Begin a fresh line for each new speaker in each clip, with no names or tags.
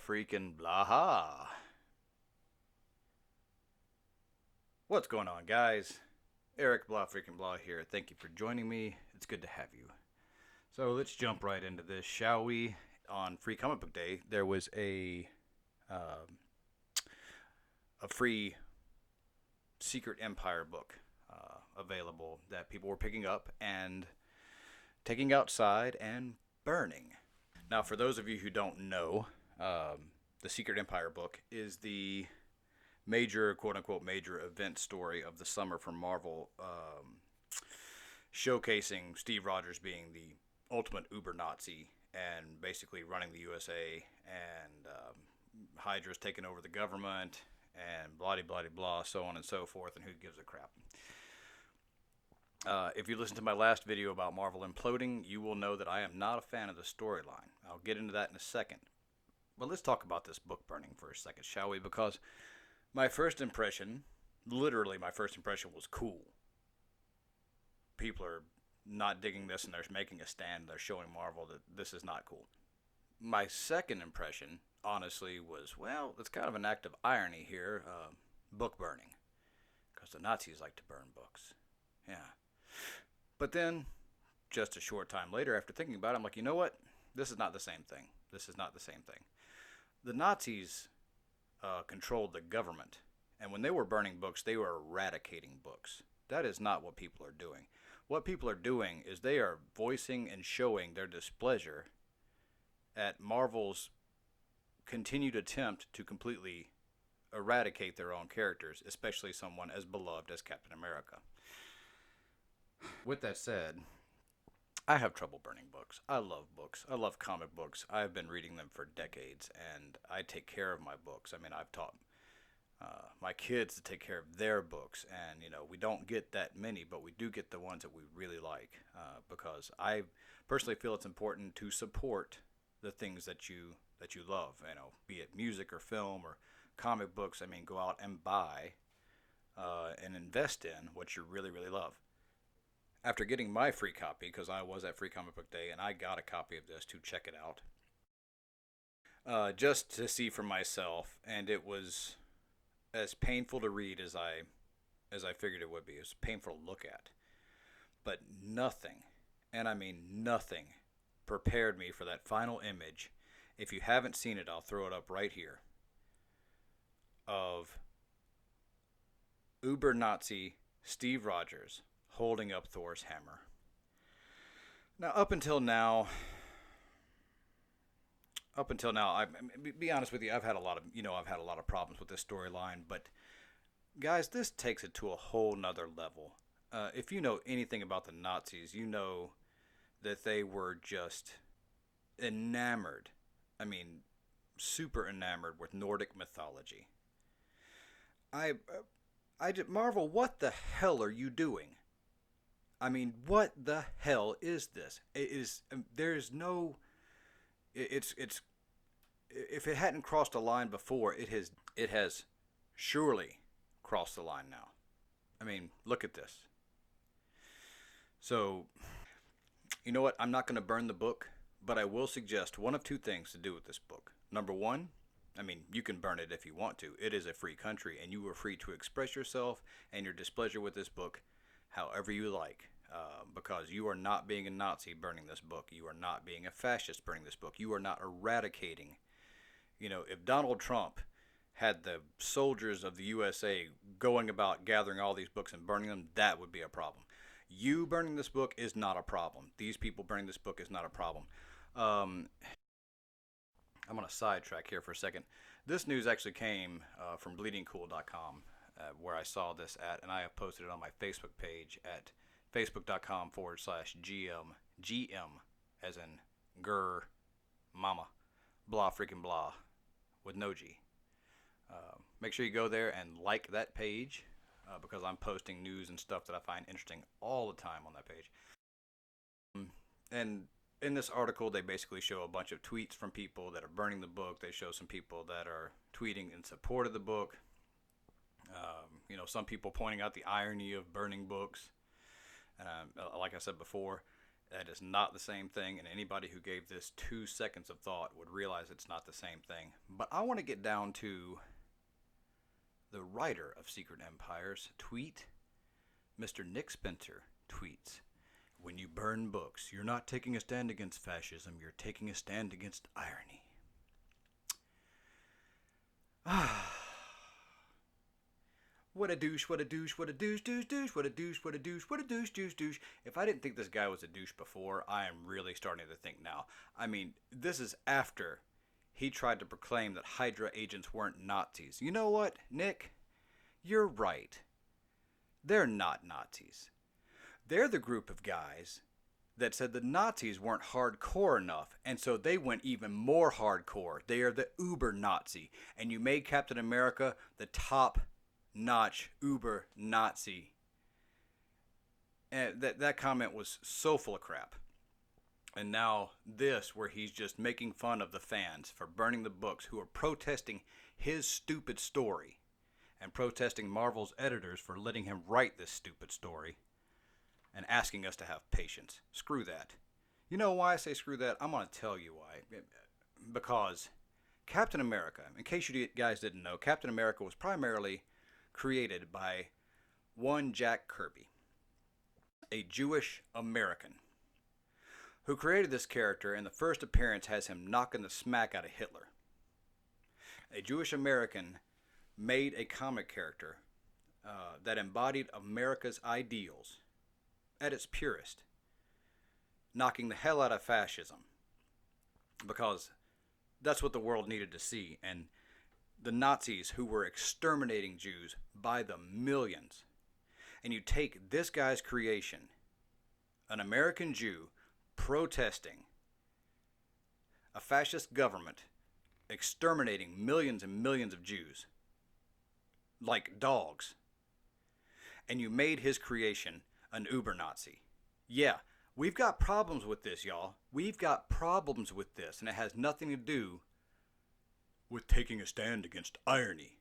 Freakin blah. What's going on, guys? Eric blah freaking blah here. Thank you for joining me. It's good to have you. So let's jump right into this, shall we? On Free Comic Book Day, there was a free Secret Empire book available that people were picking up and taking outside and burning. Now, for those of you who don't know, the Secret Empire book is the major, quote unquote, major event story of the summer for Marvel, showcasing Steve Rogers being the ultimate uber Nazi and basically running the USA, and Hydra's taking over the government, and blah blah blah, so on and so forth, and who gives a crap. If you listen to my last video about Marvel imploding, you will know that I am not a fan of the storyline. I'll get into that in a second. But let's talk about this book burning for a second, shall we? Because my first impression, literally my first impression, was cool. People are not digging this and they're making a stand. They're showing Marvel that this is not cool. My second impression, honestly, was, well, it's kind of an act of irony here, book burning. Because the Nazis like to burn books. Yeah. But then, just a short time later, after thinking about it, I'm like, you know what? This is not the same thing. This is not the same thing. The Nazis controlled the government. And when they were burning books, they were eradicating books. That is not what people are doing. What people are doing is they are voicing and showing their displeasure at Marvel's continued attempt to completely eradicate their own characters, especially someone as beloved as Captain America. With that said, I have trouble burning books. I love books. I love comic books. I've been reading them for decades, and I take care of my books. I mean, I've taught my kids to take care of their books, and we don't get that many, but we do get the ones that we really like, because I personally feel it's important to support the things that you love. Be it music or film or comic books. I mean, go out and buy and invest in what you really, really love. After getting my free copy, because I was at Free Comic Book Day, and I got a copy of this to check it out, just to see for myself, and it was as painful to read as I figured it would be. It was painful to look at, but nothing, and I mean nothing, prepared me for that final image. If you haven't seen it, I'll throw it up right here, of uber Nazi Steve Rogers holding up Thor's hammer. Now, up until now, be honest with you, I've had a lot of problems with this storyline, but guys, this takes it to a whole nother level. If you know anything about the Nazis, you know that they were just enamored. I mean, super enamored with Nordic mythology. Marvel, what the hell are you doing? I mean, what the hell is this? There's no, it's, if it hadn't crossed a line before, it has surely crossed the line now. I mean, look at this. So, you know what? I'm not going to burn the book, but I will suggest one of two things to do with this book. Number one, I mean, you can burn it if you want to. It is a free country, and you are free to express yourself and your displeasure with this book however you like, because you are not being a Nazi burning this book. You are not being a fascist burning this book. You are not eradicating. If Donald Trump had the soldiers of the USA going about gathering all these books and burning them, that would be a problem. You burning this book is not a problem. These people burning this book is not a problem. I'm on a sidetrack here for a second. This news actually came from bleedingcool.com, where I saw this at, and I have posted it on my Facebook page at facebook.com/GM as in Gur Mama blah freaking blah with no G. Make sure you go there and like that page, because I'm posting news and stuff that I find interesting all the time on that page. And in this article, they basically show a bunch of tweets from people that are burning the book. They show some people that are tweeting in support of the book. Some people pointing out the irony of burning books. Like I said before, That is not the same thing, and anybody who gave this 2 seconds of thought would realize it's not the same thing. But I want to get down to the writer of Secret Empire's tweet. Mr. Nick Spencer tweets, "When you burn books, you're not taking a stand against fascism, you're taking a stand against irony." What a douche, what a douche, what a douche, douche, douche, what a douche, what a douche, what a douche, douche, douche. If I didn't think this guy was a douche before, I am really starting to think now. I mean, this is after he tried to proclaim that Hydra agents weren't Nazis. You know what, Nick? You're right. They're not Nazis. They're the group of guys that said the Nazis weren't hardcore enough, and so they went even more hardcore. They are the uber Nazi, and you made Captain America the top-notch uber Nazi. And that comment was so full of crap. And now this, where he's just making fun of the fans for burning the books who are protesting his stupid story and protesting Marvel's editors for letting him write this stupid story and asking us to have patience. Screw that. You know why I say screw that? I'm going to tell you why. Because Captain America, in case you guys didn't know, Captain America was primarily created by one Jack Kirby, a Jewish American, who created this character, and the first appearance has him knocking the smack out of Hitler. A Jewish American made a comic character that embodied America's ideals at its purest, knocking the hell out of fascism, because that's what the world needed to see. And the Nazis, who were exterminating Jews by the millions, and you take this guy's creation, an American Jew protesting a fascist government exterminating millions and millions of Jews like dogs, and you made his creation an uber Nazi. Yeah, we've got problems with this, y'all. We've got problems with this, and it has nothing to do with taking a stand against irony.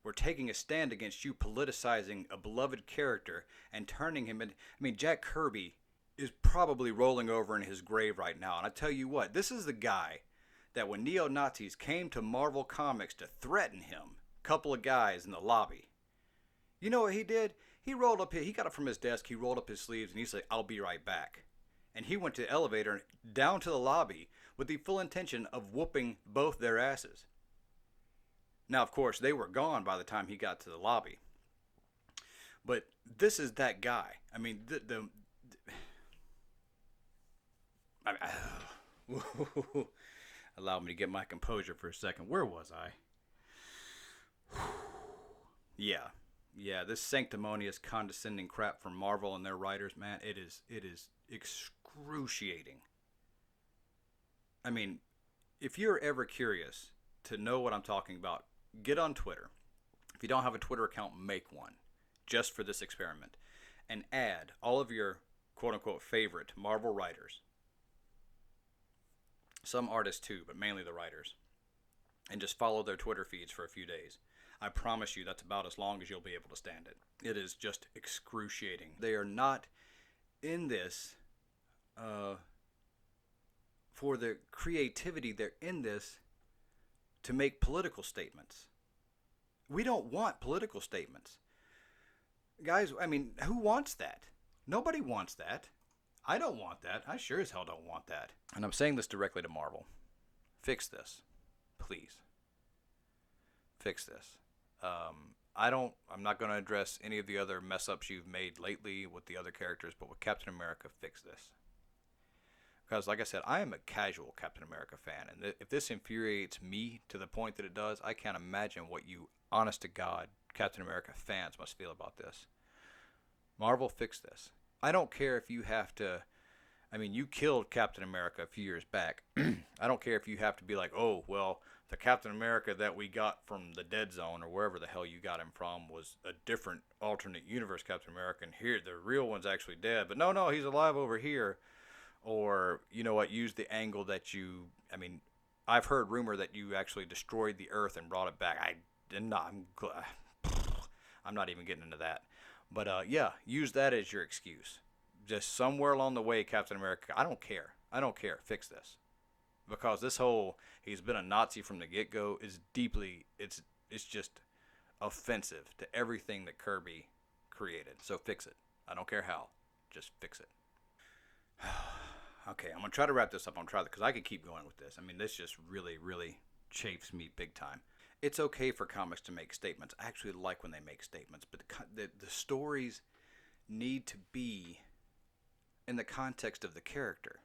We're taking a stand against you politicizing a beloved character and turning him into... I mean, Jack Kirby is probably rolling over in his grave right now. And I tell you what, this is the guy that when neo-Nazis came to Marvel Comics to threaten him, a couple of guys in the lobby, you know what he did? He rolled up, he got up from his desk, he rolled up his sleeves, and he said, "I'll be right back." And he went to the elevator down to the lobby with the full intention of whooping both their asses. Now, of course, they were gone by the time he got to the lobby. But this is that guy. I mean, allow me to get my composure for a second. Where was I? Yeah, this sanctimonious, condescending crap from Marvel and their writers, man, it is excruciating. I mean, if you're ever curious to know what I'm talking about, get on Twitter. If you don't have a Twitter account, make one, just for this experiment, and add all of your quote-unquote favorite Marvel writers. Some artists too, but mainly the writers. And just follow their Twitter feeds for a few days. I promise you that's about as long as you'll be able to stand it. It is just excruciating. They are not in this for the creativity. They're in this to make political statements. We don't want political statements. Guys, I mean, who wants that? Nobody wants that. I don't want that. I sure as hell don't want that. And I'm saying this directly to Marvel. Fix this. Please. Fix this. I'm not going to address any of the other mess ups you've made lately with the other characters, but with Captain America, fix this. Because, like I said, I am a casual Captain America fan, and if this infuriates me to the point that it does, I can't imagine what you, honest to God, Captain America fans must feel about this. Marvel, fix this. I don't care if you have to... I mean, you killed Captain America a few years back. I don't care if you have to be like, oh, well, the Captain America that we got from the Dead Zone or wherever the hell you got him from was a different alternate universe Captain America, and here, the real one's actually dead. But no, he's alive over here. Or, you know what, use the angle that you... I mean, I've heard rumor that you actually destroyed the Earth and brought it back. I did not... I'm not even getting into that. But, yeah, use that as your excuse. just somewhere along the way, Captain America, I don't care. I don't care. Fix this. Because this whole he's been a Nazi from the get-go is deeply, it's just offensive to everything that Kirby created. So fix it. I don't care how. Just fix it. Okay, I'm going to try to wrap this up. I'm going to try because I could keep going with this. I mean, this just really, really chafes me big time. It's okay for comics to make statements. I actually like when they make statements, but the stories need to be in the context of the character.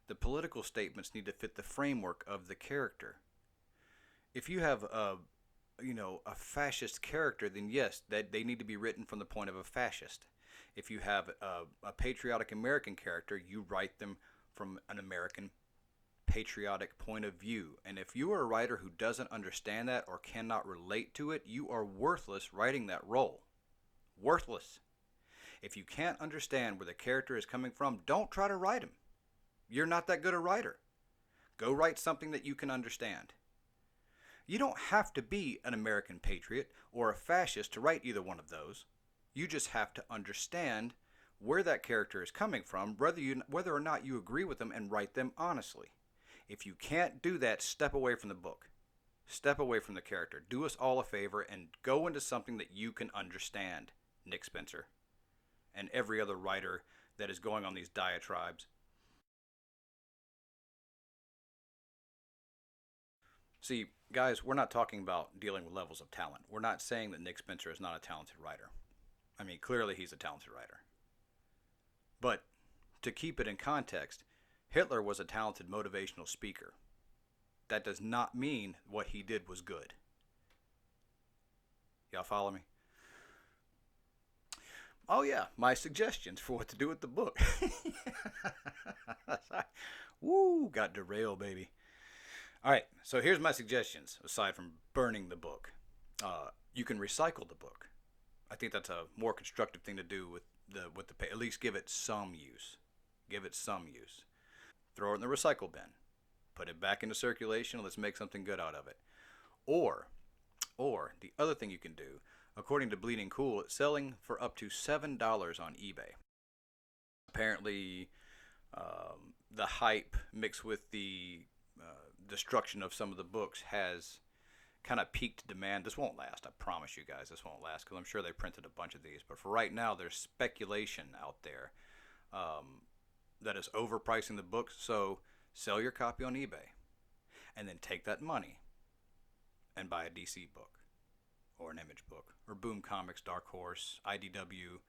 The political statements need to fit the framework of the character. If you have a fascist character, then yes, that they need to be written from the point of a fascist. If you have a patriotic American character, you write them from an American patriotic point of view. And if you are a writer who doesn't understand that or cannot relate to it, you are worthless writing that role. Worthless. If you can't understand where the character is coming from, don't try to write him. You're not that good a writer. Go write something that you can understand. You don't have to be an American patriot or a fascist to write either one of those. You just have to understand where that character is coming from, whether or not you agree with them, and write them honestly. If you can't do that, step away from the book. Step away from the character. Do us all a favor and go into something that you can understand, Nick Spencer, and every other writer that is going on these diatribes. See, guys, we're not talking about dealing with levels of talent. We're not saying that Nick Spencer is not a talented writer. I mean, clearly he's a talented writer. But to keep it in context, Hitler was a talented motivational speaker. That does not mean what he did was good. Y'all follow me? Oh yeah, my suggestions for what to do with the book. Woo, got derailed, baby. All right, so here's my suggestions. Aside from burning the book, you can recycle the book. I think that's a more constructive thing to do with the at least give it some use. Give it some use. Throw it in the recycle bin. Put it back into circulation. Let's make something good out of it. Or the other thing you can do, according to Bleeding Cool, it's selling for up to $7 on eBay. Apparently, the hype mixed with the destruction of some of the books has kind of peaked demand. This won't last. I promise you guys this won't last because I'm sure they printed a bunch of these. But for right now, there's speculation out there that is overpricing the books. So sell your copy on eBay and then take that money and buy a DC book or an Image book or Boom Comics, Dark Horse, IDW.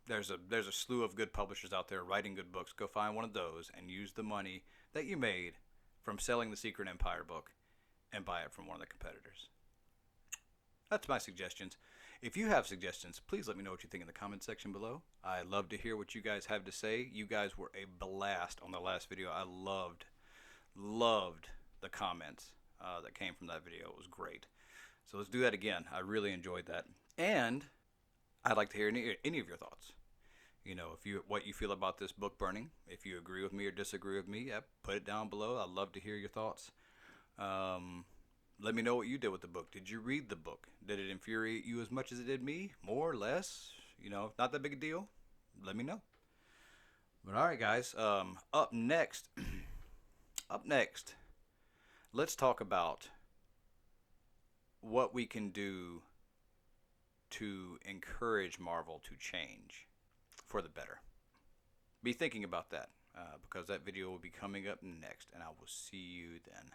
There's a slew of good publishers out there writing good books. Go find one of those and use the money that you made from selling the Secret Empire book and buy it from one of the competitors. That's my suggestions. If you have suggestions, please let me know what you think in the comment section below. I love to hear what you guys have to say. You guys were a blast on the last video. I loved the comments that came from that video. It was great. So let's do that again. I really enjoyed that. And I'd like to hear any of your thoughts. You know, what you feel about this book burning. If you agree with me or disagree with me, put it down below. I'd love to hear your thoughts. Let me know what you did with the book. Did you read the book? Did it infuriate you as much as it did me? More or less? You know, not that big a deal. Let me know. But all right, guys. Up next, let's talk about what we can do to encourage Marvel to change for the better. Be thinking about that because that video will be coming up next, and I will see you then.